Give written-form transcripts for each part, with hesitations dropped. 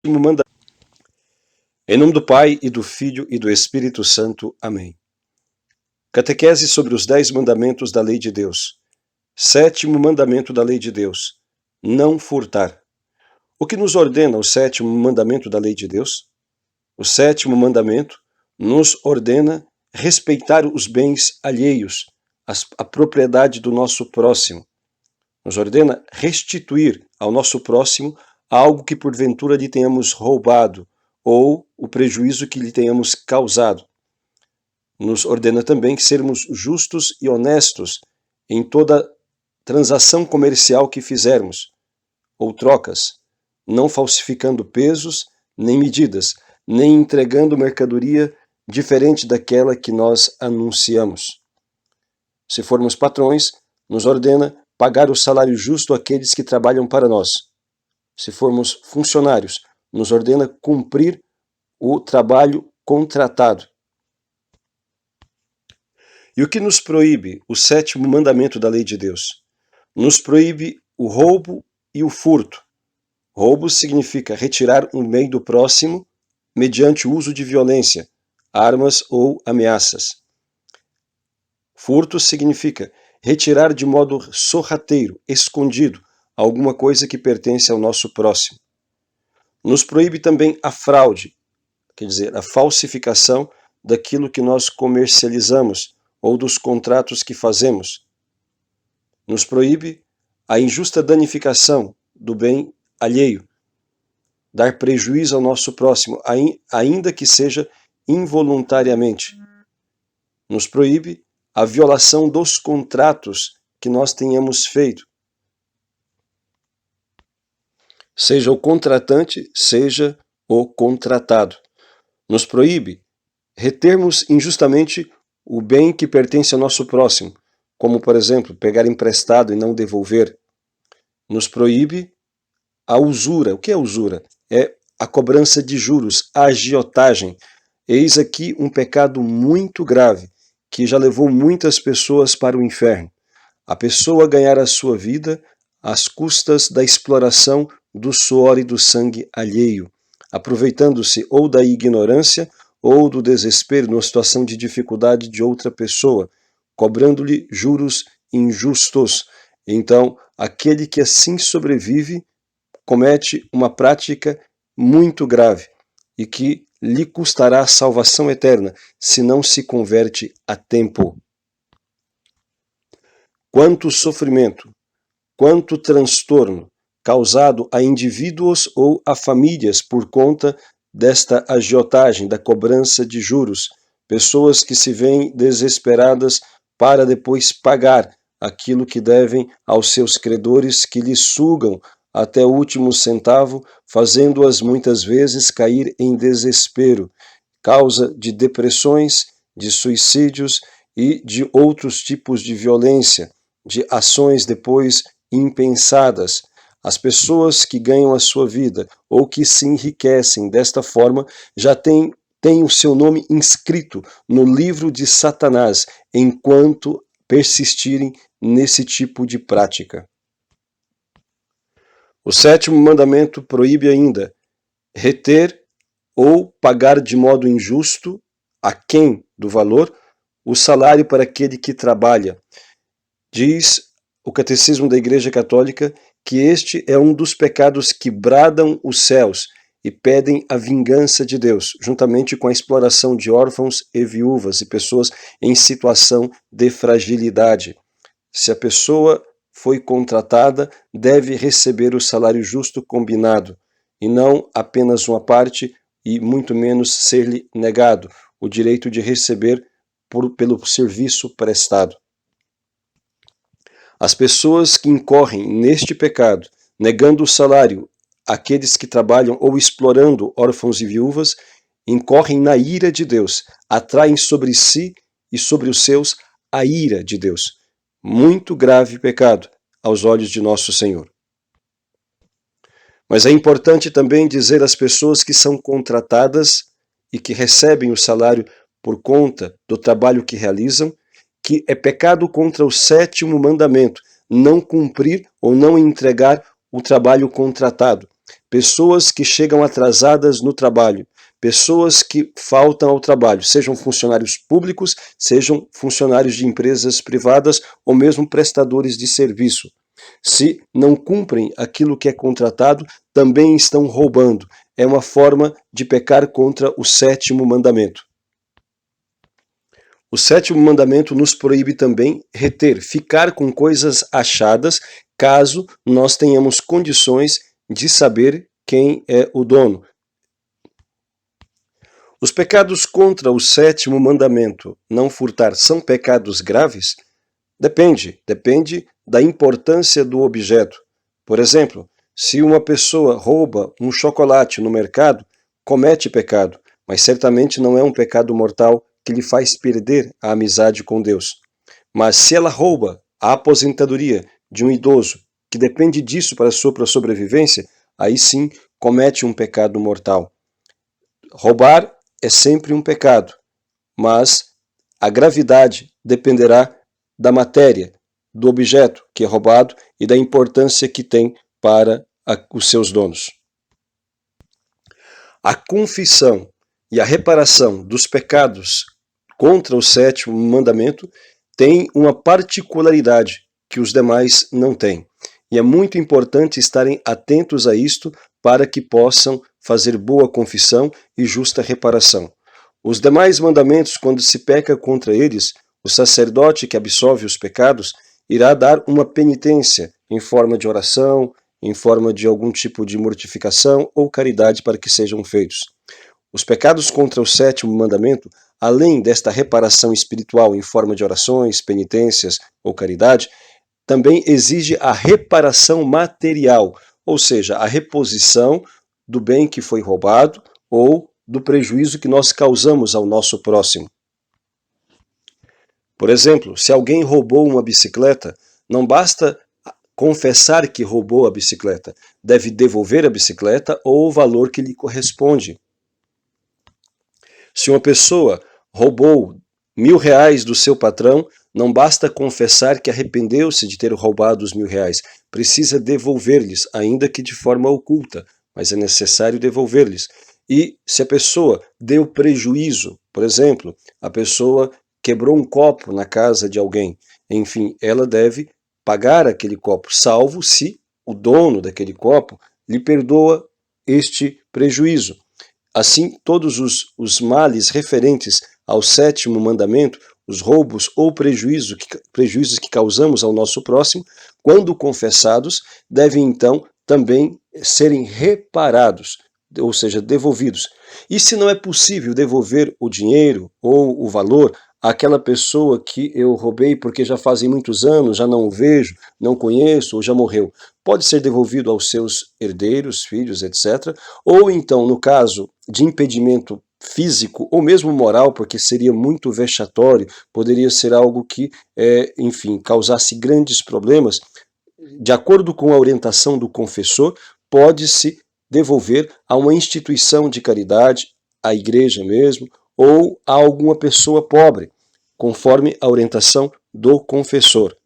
Manda. Em nome do Pai, e do Filho, e do Espírito Santo. Amém. Catequese sobre os 10 mandamentos da lei de Deus. 7º mandamento da lei de Deus: não furtar. O que nos ordena o 7º mandamento da lei de Deus? O 7º mandamento nos ordena respeitar os bens alheios, a propriedade do nosso próximo. Nos ordena restituir ao nosso próximo algo que porventura lhe tenhamos roubado, ou o prejuízo que lhe tenhamos causado. Nos ordena também que sermos justos e honestos em toda transação comercial que fizermos, ou trocas, não falsificando pesos, nem medidas, nem entregando mercadoria diferente daquela que nós anunciamos. Se formos patrões, nos ordena pagar o salário justo àqueles que trabalham para nós. Se formos funcionários, nos ordena cumprir o trabalho contratado. E o que nos proíbe o 7º mandamento da lei de Deus? Nos proíbe o roubo e o furto. Roubo significa retirar um bem do próximo mediante o uso de violência, armas ou ameaças. Furto significa retirar de modo sorrateiro, escondido, alguma coisa que pertence ao nosso próximo. Nos proíbe também a fraude, quer dizer, a falsificação daquilo que nós comercializamos ou dos contratos que fazemos. Nos proíbe a injusta danificação do bem alheio, dar prejuízo ao nosso próximo, ainda que seja involuntariamente. Nos proíbe a violação dos contratos que nós tenhamos feito, seja o contratante, seja o contratado. Nos proíbe retermos injustamente o bem que pertence ao nosso próximo, como, por exemplo, pegar emprestado e não devolver. Nos proíbe a usura. O que é usura? É a cobrança de juros, a agiotagem. Eis aqui um pecado muito grave, que já levou muitas pessoas para o inferno. A pessoa ganhar a sua vida às custas da exploração do suor e do sangue alheio, aproveitando-se ou da ignorância ou do desespero numa situação de dificuldade de outra pessoa, cobrando-lhe juros injustos. Então, aquele que assim sobrevive comete uma prática muito grave e que lhe custará a salvação eterna se não se converte a tempo. Quanto sofrimento, quanto transtorno causado a indivíduos ou a famílias por conta desta agiotagem, da cobrança de juros, pessoas que se veem desesperadas para depois pagar aquilo que devem aos seus credores, que lhes sugam até o último centavo, fazendo-as muitas vezes cair em desespero, causa de depressões, de suicídios e de outros tipos de violência, de ações depois impensadas. As pessoas que ganham a sua vida ou que se enriquecem desta forma já têm o seu nome inscrito no livro de Satanás, enquanto persistirem nesse tipo de prática. O 7º mandamento proíbe ainda reter ou pagar de modo injusto, aquém do valor, o salário para aquele que trabalha. Diz o Catecismo da Igreja Católica que este é um dos pecados que bradam os céus e pedem a vingança de Deus, juntamente com a exploração de órfãos e viúvas e pessoas em situação de fragilidade. Se a pessoa foi contratada, deve receber o salário justo combinado, e não apenas uma parte, e muito menos ser-lhe negado o direito de receber pelo serviço prestado. As pessoas que incorrem neste pecado, negando o salário àqueles que trabalham ou explorando órfãos e viúvas, incorrem na ira de Deus, atraem sobre si e sobre os seus a ira de Deus. Muito grave pecado aos olhos de nosso Senhor. Mas é importante também dizer às pessoas que são contratadas e que recebem o salário por conta do trabalho que realizam, que é pecado contra o 7º mandamento, não cumprir ou não entregar o trabalho contratado. pessoas que chegam atrasadas no trabalho, pessoas que faltam ao trabalho, sejam funcionários públicos, sejam funcionários de empresas privadas ou mesmo prestadores de serviço. Se não cumprem aquilo que é contratado, também estão roubando. É uma forma de pecar contra o sétimo mandamento. O sétimo mandamento nos proíbe também reter, ficar com coisas achadas, caso nós tenhamos condições de saber quem é o dono. Os pecados contra o sétimo mandamento, não furtar, são pecados graves? Depende da importância do objeto. Por exemplo, se uma pessoa rouba um chocolate no mercado, comete pecado, mas certamente não é um pecado mortal que lhe faz perder a amizade com Deus. Mas se ela rouba a aposentadoria de um idoso, que depende disso para a sua sobrevivência, aí sim comete um pecado mortal. Roubar é sempre um pecado, mas a gravidade dependerá da matéria, do objeto que é roubado e da importância que tem para os seus donos. A confissão e a reparação dos pecados contra o sétimo mandamento tem uma particularidade que os demais não têm. E é muito importante estarem atentos a isto para que possam fazer boa confissão e justa reparação. Os demais mandamentos, quando se peca contra eles, o sacerdote que absolve os pecados irá dar uma penitência em forma de oração, em forma de algum tipo de mortificação ou caridade para que sejam feitos. Os pecados contra o sétimo mandamento, além desta reparação espiritual em forma de orações, penitências ou caridade, também exige a reparação material, ou seja, a reposição do bem que foi roubado ou do prejuízo que nós causamos ao nosso próximo. Por exemplo, se alguém roubou uma bicicleta, não basta confessar que roubou a bicicleta, deve devolver a bicicleta ou o valor que lhe corresponde. Se uma pessoa roubou R$ 1.000 do seu patrão, não basta confessar que arrependeu-se de ter roubado os R$ 1.000, precisa devolver-lhes, ainda que de forma oculta, mas é necessário devolver-lhes. E se a pessoa deu prejuízo, por exemplo, a pessoa quebrou um copo na casa de alguém, enfim, ela deve pagar aquele copo, salvo se o dono daquele copo lhe perdoa este prejuízo. Assim, todos os males referentes ao sétimo mandamento, os roubos ou prejuízos que causamos ao nosso próximo, quando confessados, devem então também serem reparados, ou seja, devolvidos. E se não é possível devolver o dinheiro ou o valor àquela pessoa que eu roubei porque já fazem muitos anos, já não o vejo, não conheço ou já morreu, pode ser devolvido aos seus herdeiros, filhos, etc. Ou então, no caso de impedimento físico ou mesmo moral, porque seria muito vexatório, poderia ser algo que, enfim, causasse grandes problemas, de acordo com a orientação do confessor, pode-se devolver a uma instituição de caridade, à igreja mesmo, ou a alguma pessoa pobre, conforme a orientação do confessor.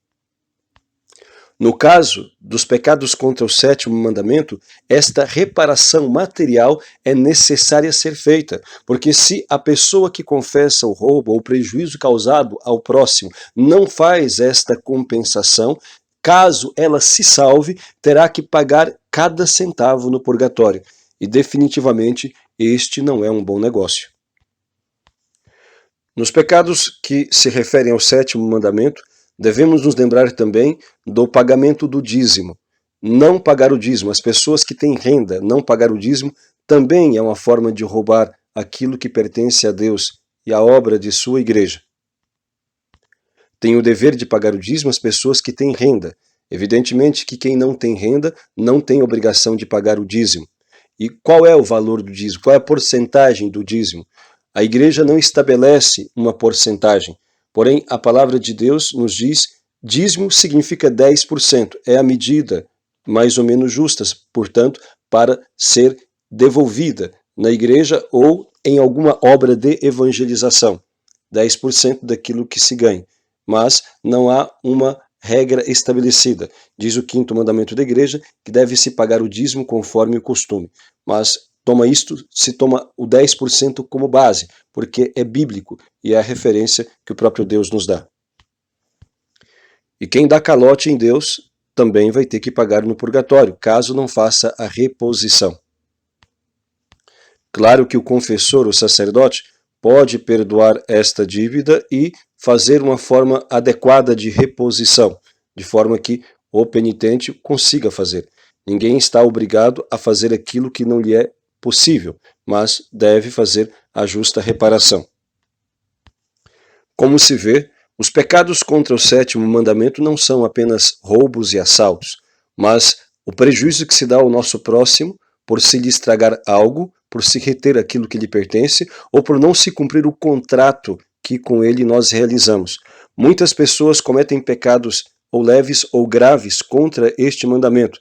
No caso dos pecados contra o sétimo mandamento, esta reparação material é necessária ser feita, porque se a pessoa que confessa o roubo ou o prejuízo causado ao próximo não faz esta compensação, caso ela se salve, terá que pagar cada centavo no purgatório. E definitivamente este não é um bom negócio. Nos pecados que se referem ao sétimo mandamento, devemos nos lembrar também do pagamento do dízimo. Não pagar o dízimo, as pessoas que têm renda, não pagar o dízimo, também é uma forma de roubar aquilo que pertence a Deus e à obra de sua igreja. Tem o dever de pagar o dízimo as pessoas que têm renda. Evidentemente que quem não tem renda não tem obrigação de pagar o dízimo. E qual é o valor do dízimo? Qual é a porcentagem do dízimo? A igreja não estabelece uma porcentagem, porém a palavra de Deus nos diz, dízimo significa 10%, é a medida mais ou menos justa, portanto, para ser devolvida na igreja ou em alguma obra de evangelização, 10% daquilo que se ganha, mas não há uma regra estabelecida. Diz o 5º mandamento da igreja que deve-se pagar o dízimo conforme o costume. Mas se toma o 10% como base, porque é bíblico e é a referência que o próprio Deus nos dá. E quem dá calote em Deus também vai ter que pagar no purgatório, caso não faça a reposição. Claro que o confessor, o sacerdote, pode perdoar esta dívida e fazer uma forma adequada de reposição, de forma que o penitente consiga fazer. Ninguém está obrigado a fazer aquilo que não lhe é possível, mas deve fazer a justa reparação. Como se vê, os pecados contra o 7º mandamento não são apenas roubos e assaltos, mas o prejuízo que se dá ao nosso próximo por se lhe estragar algo, por se reter aquilo que lhe pertence, ou por não se cumprir o contrato que com ele nós realizamos. Muitas pessoas cometem pecados ou leves ou graves contra este mandamento.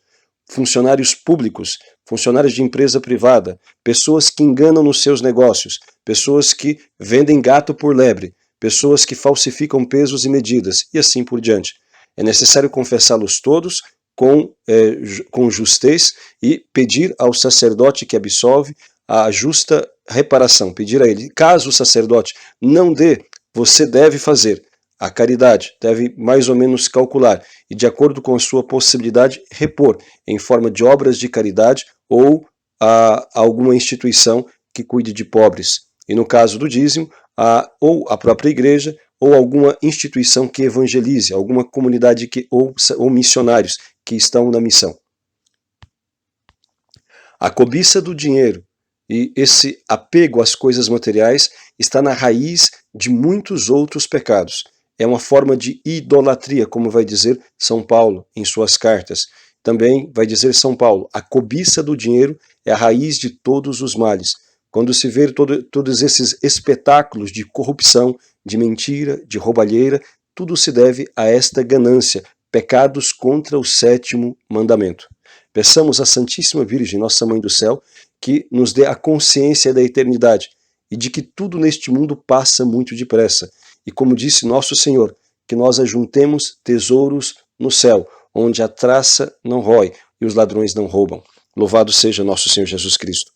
Funcionários públicos, funcionários de empresa privada, pessoas que enganam nos seus negócios, pessoas que vendem gato por lebre, pessoas que pesos e medidas, e assim por diante. É necessário confessá-los todos com justez e pedir ao sacerdote que absolve a justa reparação, pedir a ele. Caso o sacerdote não dê, você deve fazer a caridade, deve mais ou menos calcular e, de acordo com a sua possibilidade, repor em forma de obras de caridade ou a alguma instituição que cuide de pobres. E no caso do dízimo, ou a própria igreja, ou alguma instituição que evangelize, alguma comunidade ou missionários que estão na missão. A cobiça do dinheiro e esse apego às coisas materiais está na raiz de muitos outros pecados. É uma forma de idolatria, como vai dizer São Paulo em suas cartas. Também vai dizer São Paulo, a cobiça do dinheiro é a raiz de todos os males. Quando se vê todos esses espetáculos de corrupção, de mentira, de roubalheira, tudo se deve a esta ganância, pecados contra o 7º mandamento. Peçamos à Santíssima Virgem, nossa Mãe do Céu, que nos dê a consciência da eternidade e de que tudo neste mundo passa muito depressa. E como disse nosso Senhor, que nós ajuntemos tesouros no céu, onde a traça não rói e os ladrões não roubam. Louvado seja nosso Senhor Jesus Cristo.